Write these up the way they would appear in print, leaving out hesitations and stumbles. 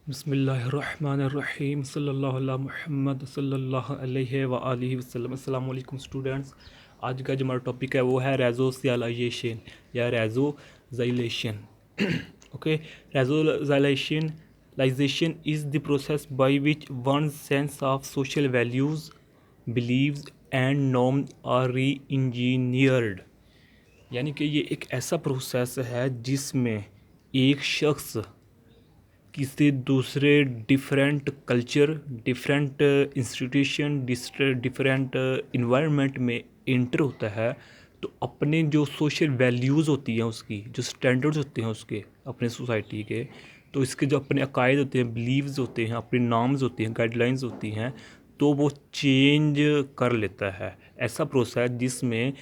बिस्मिल्लाहिर्रहमानिर्रहीम सल्लल्लाहु अला मुहम्मद सल्लल्लाहु अलैहि व आलिहि वसल्लम। अस्सलाम वालेकुम स्टूडेंट्स। आज का जो हमारा टॉपिक है वो है रेजोसिलाइजेशन या resocialisation. Okay, resocialisation is the process by which one sense of social values believes and norm are re engineered. यानी कि ये एक ऐसा प्रोसेस है जिसमें एक शख्स किसी दूसरे different culture, different institution, different environment में इंटर होता है, तो अपने जो सोशल वैल्यूज़ होती हैं, उसकी जो स्टैंडर्ड्स होते हैं उसके अपने सोसाइटी के, तो इसके जो अपने अकायद होते हैं, बिलीव्स होते हैं, अपने नॉर्म्स होती हैं, गाइडलाइंस होती हैं, तो वो चेंज कर लेता है। ऐसा प्रोसेस जिसमें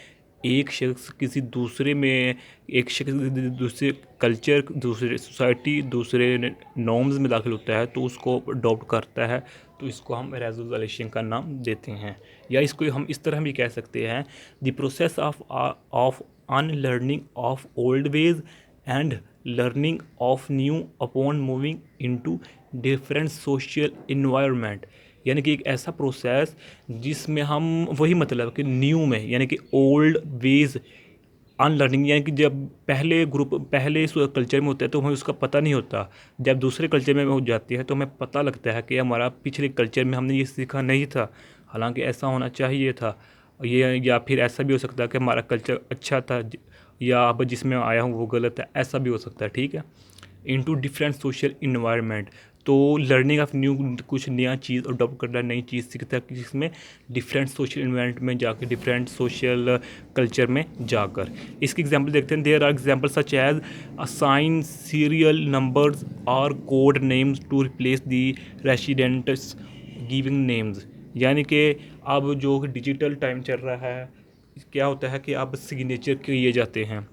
एक शख्स किसी दूसरे में, एक शख्स दूसरे कल्चर, दूसरे सोसाइटी, दूसरे नॉर्म्स में दाखिल होता है तो उसको अडॉप्ट करता है, तो इसको हम रेजोल्यूशन का नाम देते हैं। या इसको हम इस तरह भी कह सकते हैं, the process of unlearning of old veg and learning of new upon moving into different social environment. यानी कि एक ऐसा प्रोसेस जिसमें हम वही मतलब कि न्यू में, यानी कि ओल्ड वेज अनलर्निंग, यानी कि जब पहले कल्चर में होता है तो हमें उसका पता नहीं होता, जब दूसरे कल्चर में हो जाती है तो हमें पता लगता है कि हमारा पिछले कल्चर में हमने ये सीखा नहीं था, हालांकि ऐसा होना चाहिए था। ये या फिर ऐसा भी हो सकता है कि हमारा कल्चर अच्छा था या अब जिसमें आया हूँ वो गलत है, ऐसा भी हो सकता है। ठीक है, इनटू डिफरेंट सोशल इन्वायरमेंट, तो लर्निंग ऑफ न्यू, कुछ नया चीज़ अडॉप्ट करना, नई चीज़ सीखता है जिसमें डिफरेंट सोशल इन्वायरमेंट में जाकर, डिफरेंट सोशल कल्चर में जाकर। इसकी एग्जांपल देखते हैं। There are example such as assign serial numbers और code names to replace the residents giving names. यानी कि अब जो डिजिटल टाइम चल रहा है, क्या होता है कि अब सिग्नेचर किए जाते हैं,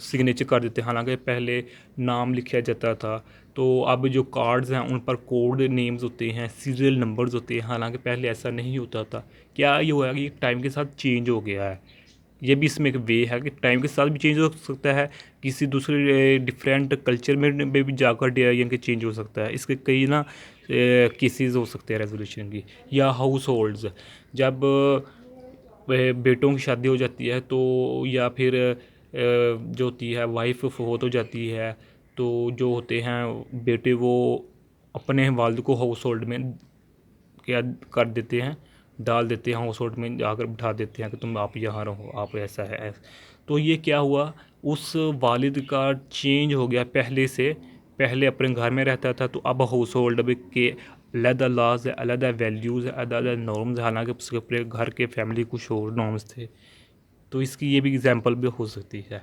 सिग्नेचर कर देते हैं, हालांकि पहले नाम लिखा जाता था, तो अब जो कार्ड्स हैं उन पर कोड नेम्स होते हैं, सीरियल नंबर्स होते हैं, हालांकि पहले ऐसा नहीं होता था। क्या ये हुआ कि टाइम के साथ चेंज हो गया है? ये भी इसमें एक वे है कि टाइम के साथ भी चेंज हो सकता है, किसी दूसरे डिफरेंट कल्चर में भी जाकर यानी कि चेंज हो सकता है। इसके कई ना केसेस हो सकते हैं रेजोल्यूशन की। या हाउस होल्ड्स, जब बेटों की शादी हो जाती है तो, या फिर जो होती है वाइफ फोत हो जाती है, तो जो होते हैं बेटे वो अपने वालिद को हाउस होल्ड में क्या कर देते हैं, डाल देते हैं, हाउस होल्ड में जाकर बिठा देते हैं कि तुम आप यहाँ रहो, आप ऐसा है। तो ये क्या हुआ, उस वालिद का चेंज हो गया, पहले से पहले अपने घर में रहता था तो अब हाउस होल्ड के अलग लॉज है, अलग वैल्यूज़ है, अलग नॉर्म्स, हालांकि उसके अपने घर के फैमिली कुछ और नॉर्म्स थे। तो इसकी ये भी एग्जांपल भी हो सकती है।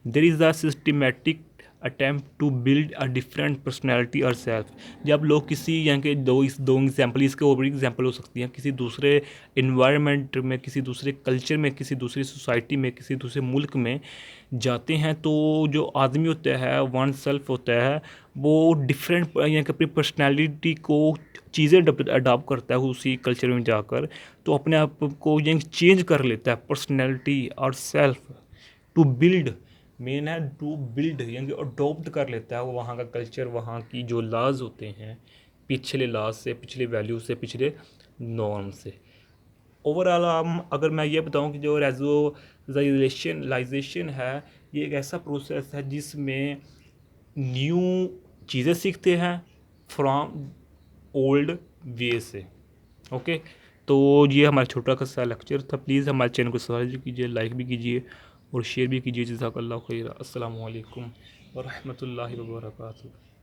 There is a systematic attempt to build a different personality और सेल्फ। जब लोग किसी, यहाँ के दो एग्जाम्पल, इसके और बड़ी एग्जाम्पल हो सकती हैं, किसी दूसरे इन्वायरमेंट में, किसी दूसरे कल्चर में, किसी दूसरी सोसाइटी में, किसी दूसरे मुल्क में जाते हैं, तो जो आदमी होता है, वन सेल्फ होता है, वो डिफरेंट यहाँ के अपनी पर्सनैलिटी को चीज़ें अडॉप्ट करता है उसी कल्चर में जाकर, तो अपने आप को ये चेंज कर लेता है, पर्सनैलिटी और सेल्फ। टू बिल्ड, मेन है टू बिल्ड, यानी अडॉप्ट कर लेता है वो वहाँ का कल्चर, वहाँ की जो लॉज होते हैं, पिछले लॉज से, पिछले वैल्यू से, पिछले नॉर्म से। ओवरऑल अगर मैं ये बताऊँ कि जो रेजोलाइजेशन है, ये एक ऐसा प्रोसेस है जिसमें न्यू चीज़ें सीखते हैं फ्रॉम ओल्ड वे से। ओके, तो ये हमारा छोटा सा लेक्चर था। प्लीज़ हमारे चैनल को सब्सक्राइब कीजिए, लाइक भी कीजिए और शेयर भी कीजिए। जज़ाकल्लाहु खैर। अस्सलामु अलैकुम व रहमतुल्लाहि व बरकातुहू।